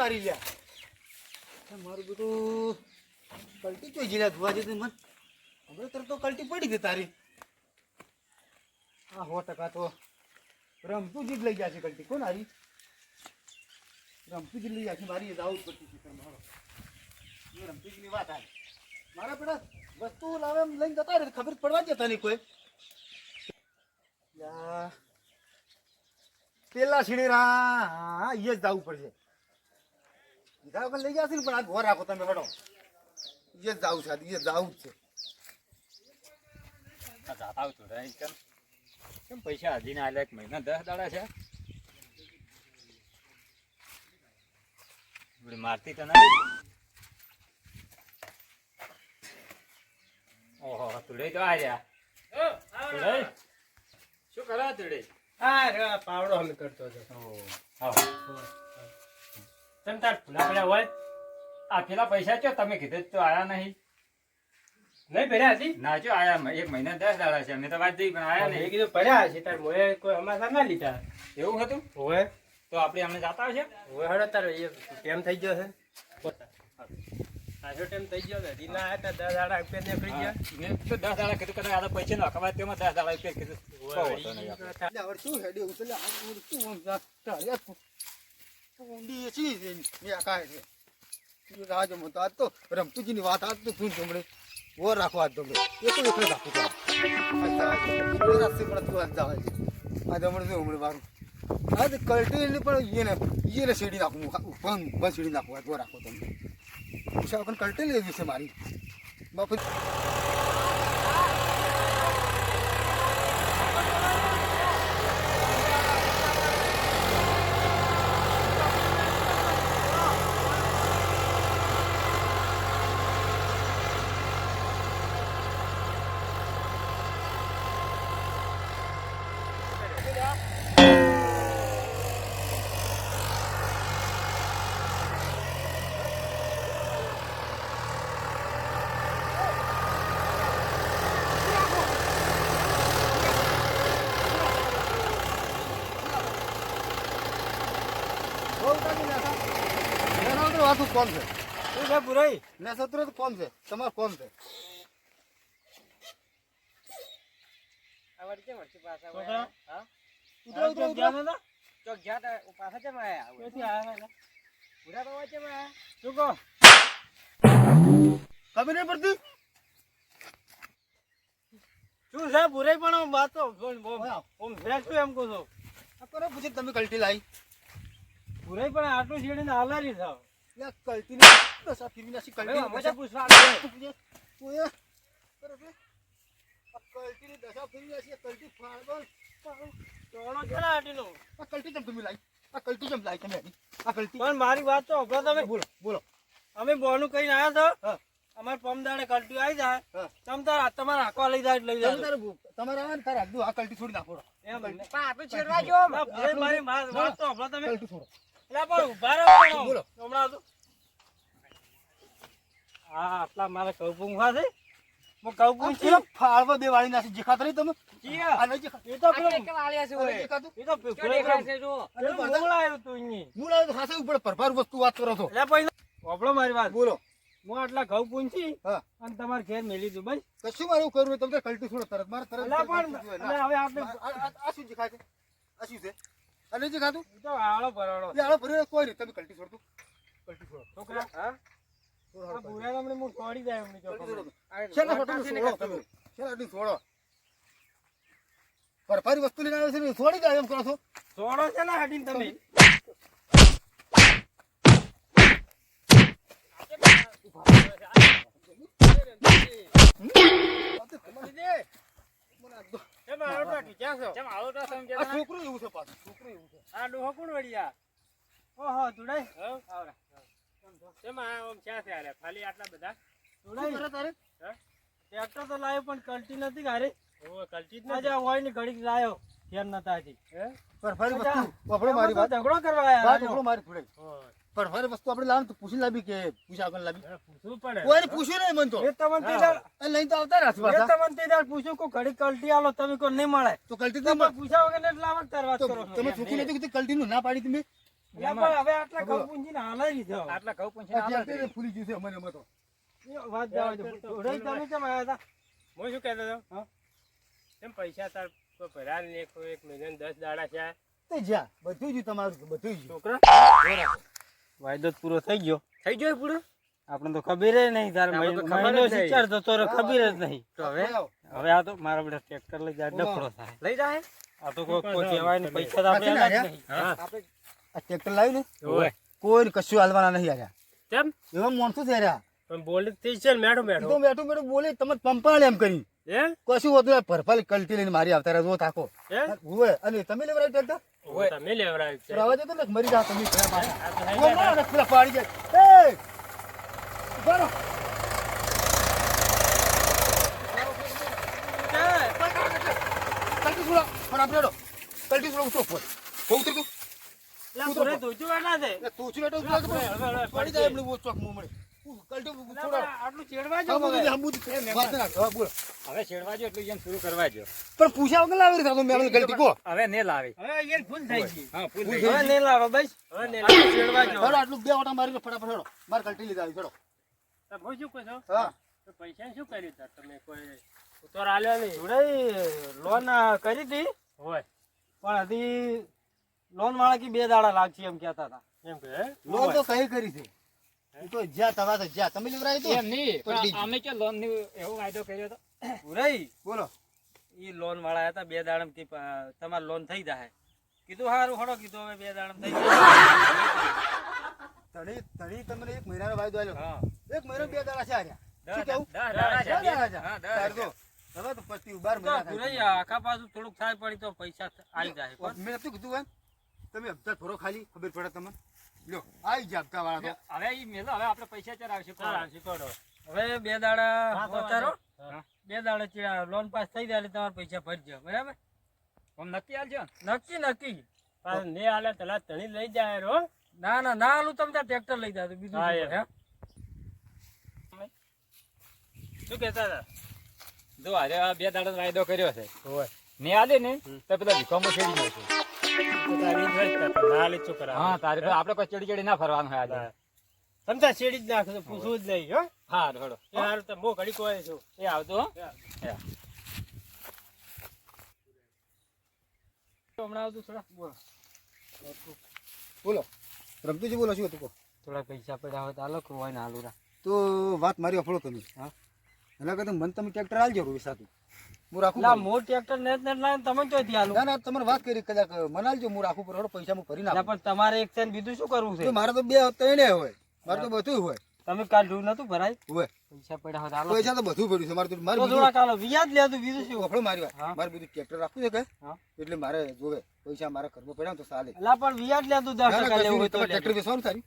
મારી લ્યા મારું બધું કલ્ટી જોઈ જલ્યા ધોવા જતી મન હવે તરત તો કલ્ટી પડી ગઈ તારી હા 100% તો રમતું જ લઈ ગયા છે કલ્ટી કોણ હારી રમતું જ લઈ ગયા છે મારી જાવ જ પડતી છે મારો રમતું જ ની વાત આ મારા પેલા વસ્તુ લાવે એમ લઈને જતા રહે ખબર પડવા જતા નહીં કોઈ યા પેલા છીડેરા હા એ જ જવું પડશે કીધા વગર લઈ જશે ને પણ આ ઘોર રાખો તમે હડો એ જ જવું છે એ જ જવું જ છે જાતા આવતું રહે કેમ પૈસા હજી ના આલે 1 મહિના 10 દાડા છે મારતી તો નહીં ઓહો તુડે તો આયા તુડે શું કરા તુડે હા પાવડો હમ કરતો હતો હા તમ તાર ફૂલા પડ્યા હોય આ પેલા પૈસા ચો તમે કીધું તો આયા નહીં નહીં પડ્યા હજી ના જો આયા 1 મહિના 10 દાડા છે અમે તો વાત થઈ પણ આયા નહીં કીધું પડ્યા હશે તાર મોએ કોઈ અમારા ના લીધા એવું હતું હોય તો આપણે અમને જાતા આવશે હોય હડો તાર એ ટાઈમ થઈ ગયો છે આજો ટાઈમ થઈ ગયો છે દીના આયા 10 દાડા રૂપિયા નીકળી ગયા મેં તો 10 દાડા કીધું કે આ પૈસા નો ખબર તેમાં 10 દાડા રૂપિયા કીધું શું હેડે ઉતલે આ શું યાર ઊંડી છે મે કાય છે રાજ મતા તો રમતુજીની વાત આ તો તું જમડે વો રાખો આ જમડે એક રાખો તો રસ્તે પર તો આ જાવે આ જમડે ઉમડે બારું આ કલ્ટી ને પણ એને સીડી નાખું બસ સીડી નાખું આ તો રાખો તમે ઉષા પણ કલ્ટી લેવી છે મારી બાપુ કોણ છે શું છે પુરાઈ ને સત્ર તો કોણ છે તમાર કોણ છે આવડ કે વર્ષ પાછા હા ઉતરો જાનો ના ચોક જાતા પાછા કેમ આયા કેથી આયા પૂરા તો વાચે માં શું કહો ખબર નહીં પડતી શું છે પુરાઈ પણ વાત તો ઓમ ફ્રેશ છું એમ કહો છો આ કરો પૂછે તમે કલ્ટી લાવી પુરાઈ પણ આટલું છેડીને હાલારી થાવ યા કલ્ટી ને બસ આ ફિલ્મ નાસી કલ્ટી મજા પૂછવા ઓય બરાબર આ કલ્ટી ની દશા ફિલ્મ નાસી કલ્ટી ફાળબલ તોણો કેલા આટીનો આ કલ્ટી જમ તમે લાવી આ કલ્ટી જમ લાવી તમે આ કલ્ટી પણ મારી વાત તો અભરા તમે બોલો બોલો અમે બોનું કહીને આયા છો અમાર પમદાડે કલ્ટી આવી જાય તમ તાર તમારા આખવા લઈ જાય લઈ જાય તમારે આવે ને તાર આગળ આ કલ્ટી છોડી નાખો એમ પા આપણે છેડવા જો મારી વાત તો અભરા તમે કલ્ટી છોડો એટલે પણ ઉભા રહો બોલો હમણાં તો હા આટલા મારા કૌપુંગ છે હું કૌપુંગ છે ફાળવા બે વાળી નાસી જે ખાતરી તમે જીયા આ નહીં જે એ તો પેલો એ ખાતું એ તો દેખાય છે જો મોળાયો તું ઈની મુલા તો ખાસે ઉપર પરભાર વસ્તુ વાત કરો છો એટલે પછી ઓબળો મારી વાત બોલો હું આટલા ઘઉં પૂંછી હા અને તમાર ઘેર મેલી દઉં બસ કશું મારે એવું કરવું તમને કલ્ટી છોડો તરત મારે તરત એટલે પણ એટલે હવે આપણે આ શું જે ખાય છે આ શું છે અને જે ખાતું ઈ તો આળો ભરાડો એ આળો ભરે કોઈ નહીં તમે કલ્ટી છોડતું કલ્ટી છોડો છોકરા હા આ બુરા તમને હું છોડી જાય એમની ચોક છેલ્લા ફોટો છોડો તમે છેલ્લા ડી છોડો પરભારી વસ્તુ લઈને આવે છે ને છોડી જાય એમ કરો છો છોડો છે ને હટીને તમે છોકરું એવું છે પાછું છોકરું એવું છે આ ડોહો કોણ વળિયા ઓહો તુડાઈ આવરા તેમાં આમ ક્યાં છે આલે ખાલી આટલા બધા તુડાઈ તારે ટ્રેક્ટર તો લાવ્યો પણ કલ્ટી નથી ગારે ઓ કલ્ટી જ ના જા હોય ને ઘડીક લાવ્યો કેમ નતા હજી હે પરભારી વસ્તુ આપણો મારી વાત ઝઘડો કરવા આયા વાત આપણો મારી થોડી પરભારી વસ્તુ આપણે લાવ તો પૂછી લાવી કે પૂછા આગળ લાવી પૂછવું પડે કોઈને પૂછ્યું નહીં મન તો એ તમને તેદાર લઈને તો આવતા રાત એ પાછા તમને તેદાર પૂછ્યું કો ઘડી કલ્ટી આલો તમે કો નહીં મળે તો કલ્ટી તમે પૂછા વગર ને લાવક તરવાત તો કરો તમે છોકરી નથી કીધું કલ્ટી નું ના પાડી તમે એટલે પણ હવે આટલા ઘઉં પૂંજીને હાલાઈ લીધા હવે. આટલા ઘઉં પૂંછીને આ આલો ટ્રેક્ટર એ ફૂલી ગયું છે અમને એમાં તો. એ વાત જવા દો. ઢોરાઈ તમે કેમ આયા હતા? હું શું કહેતો હતો હા? એમ પૈસા તાર કોઈ ભરાય ને એક મહિને 10 દાડા છે તે જ્યાં બધું જ તમારું બધું જ છોકરા વાયદો પૂરો થઈ ગયો. થઈ ગયો પૂરો આપણે તો ખબર નહીં તારે આપણે તો ખબર મહિનો જ નહીં. વિચાર થતો રહ્યો, ખબર જ નહીં. તો હવે હવે આ તો મારા બધા ટ્રેક્ટર લઈ જાય ડફડો થાય. લઈ જાય આ તો કોઈ કહેવાય નહીં, પૈસા તો આપણે આલ્યા જ નહીં. હા આ ટ્રેક્ટર લાવ્યું ને ઓય કોઈ કશું હાલવાના નહીં આર્યા કેમ એવા માણસો છે આર્યા પણ બોલી થઈ છે ને મેઠો એ મેઠો તો બેઠું બેઠું બોલે તમે પંપાળ એમ કરી એમ કશું હોતું નહીં, ભરપાલ કલટી લઈને મારી આવતા રહ્યા જો થાકો એમ હોય અને તમે લેવરાય ટ્રેક્ટર ઓય તમે લેવરાયું છે રવા દેતો ને મરી જાવ તમે ઘણા પાછા. આ તો થઈ બોલ, ગયા. બોલ, પેલા પાડી જાય એ ઉભા રહો. કલટી સુલા પણ આપણે હેડો. કલટી સુલા ઉતરો ઉપર બહુ ઉતરી તું એટલે પૂરે ધોજો એના છે. એટલે તું છું બેઠો સુલા તો પડી જાય એમણે ચોક મું મળે કલટી એટલે છોડા પણ આટલું ચેડવા હા, જેવું બધું છે. હંબુ જ વાત ના કર. હા, બોલો. હવે છેડવા જો એટલું જેમ શરૂ કરવા જો પણ પૂછ્યા વગર લાવી દીધા તો મેં અમને ગલતી કહો હવે ને લાવી હવે અહીંયા ભૂલ થઈ ગઈ. હા ફૂલ ફૂલ થઈ થઈ હવે નહીં લાવો બસ. હવે ને આટલું ચેડવા જેવું. હેડો આટલું બે ઓટા મારીને ફટાફટ હેડો મારે કલટી લીધા આવી હેડો હું શું કહો છો હા તો પૈસા શું કર્યું તાર તમે કોઈ ઉતાર આલ્યો નહીં જોડે લોન કરી હતી હોય પણ હજી લોન વાળા કે 2 દાડા લાગશે એમ કહેતા હતા. એમ કે હે? લોન તો કઈ કરી છે એ તો જ્યાં તવા તો જ્યાં તમે લેવરાય તો એમ નહીં પણ પણ અમે કે લોન ની એવો વાયદો કર્યો હતો પૂરાઈ બોલો ઈ લોન વાળા હતા 2 દાડા કે તમારે લોન થઈ જાય. કીધું સારું હળો, કીધું હવે 2 દાડા થઈ જાય. તણી તમને એક મહિનાનો વાયદો આલ્યો હા એક મહિનો 2 દાડા છે આર્યા શું કેવું 10 દાડા છે. 10 દાડા છે. હા, 10 તાર તો હવે તો પછી 12 મહિના તો પૂરાઈ થાય. આખા પાછું થોડુંક થાય પડી તો પૈસા આવી જાય. પણ મેં નતું કીધું એમ તમે હપ્તા થોડો ખાલી ખબર પડે તમને લ્યો આઈ જા હપ્તા વાળા તો હવે ઈ મેલો હવે આપણે પૈસા ચાર આવશે ચાર આવશે કોડો હવે 2 દાડા વધારો, હા. 2 દાડા લોન પાસ થઈ જાય એટલે તમારે પૈસા ભરજો. બરાબર? આમ નક્કી આલજો નક્કી. પાછું ને આલે તલા તણી લઈ જાય રો ના ના ના હાલું તમે ટ્રેક્ટર લઈ જાવ બીજું હા, શું એમ. હે? શું કહેતા હતા જો આજે આ 2 દાડાનો વાયદો કર્યો છે હોય ને આલે ને તો પેલા વિકોમો છેડી ગયો છે. તારી જોઈ તા ના લે શું કરા હા તારે તો આપણે કોઈ ચડી ચડી ના ફરવાનું હોય આજે. તમતા શેડી જ નાખો તો પૂછવું જ નહીં હો હા હેડો એ હારું તો બહુ ઘડી કોઈ છું એ આવતો હો. એ. હમણાં આવતું થોડા બોલો રમતુજી બોલો શું હતું કહો થોડા પૈસા પડ્યા હોય તો હાલો કે હોય ને હાલું રા. તો વાત મારી અફળો તમે હા. એના કરતા મને તમે ટ્રેક્ટર આલજો વિસાતું હું રાખું લા પડું. મોર ટ્રેક્ટર નેટ નેટ લાવીને તમે ચોથી હાલું. ના ના તમારે વાત કરી કદાચ મને આલજો હું રાખું પર પૈસા હું ભરી લા નાખું પણ તમારે એક છે ને બીજું શું કરવું છે? તો મારે તો 2 ત્રણે હોય મારે તો બધું હોય તમે કાલ ઢૂ નતું ભરાય? હોય પૈસા પડ્યા હોય તો હાલો. પૈસા તો બધું પડ્યું છે મારે તો મારે તો બીજું થોડા કાલો વ્યાજ લેતું બીજું શું? અફળો મારી હા. વાત મારે બધું ટ્રેક્ટર રાખવું છે કે હા. એટલે મારે જોવે પૈસા મારા ઘરમાં પડ્યા ને તો ચાલે લા પણ વ્યાજ લેતું 10% લેવું હોય તો ટ્રેક્ટર વેચવાનું તારી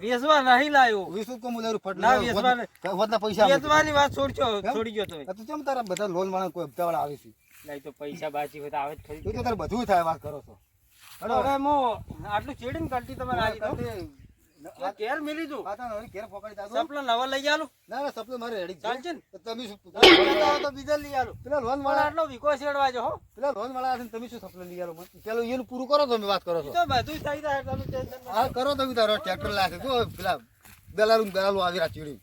વેચવા નહીં લાવ્યો. વીસ કોમ ઉધારું ફટ ના, વેચવા વધના પૈસા વેચવાની વાત છોડજો, છોડી ગયો તો. આ તો કેમ તારા બધા લોન વાળા કોઈ હપ્તા વાળા આવે છે નહીં તો પૈસા બાકી હોય તો આવે જ ખરી. એ તો તારે બધું થાય વાત કરો છો હવે હું આટલું ચેડીને કલટી તમારે આવી દઉં. આ ઘેર મેલી દઉં. ઘેર ફોકાડી દાદો સપલા નવા લઈ આલું. ના ના સપનું મારે રેડી ચાલશે ને? તો તમે શું તો બીજા લઈ આલું. પેલા લોન પણ વાળા આટલો વિકો શેડવા જો હો. પેલા લોન વાળા છે ને તમે શું સપનું લઈ આલો મને પેલું એનું પૂરું કરો તમે વાત કરો ઈ છો તો બધું થઈ જાય તમે ટેન્શન ના હા કરો તમે તારો ટ્રેક્ટર લાગે જો પેલા દલાલું આવી રહ્યા ચીડી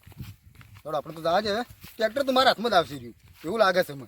થોડું આપણે તો દાવા છે ટ્રેક્ટર તો મારા હાથમાં જ આવશે રહ્યું એવું લાગે છે મને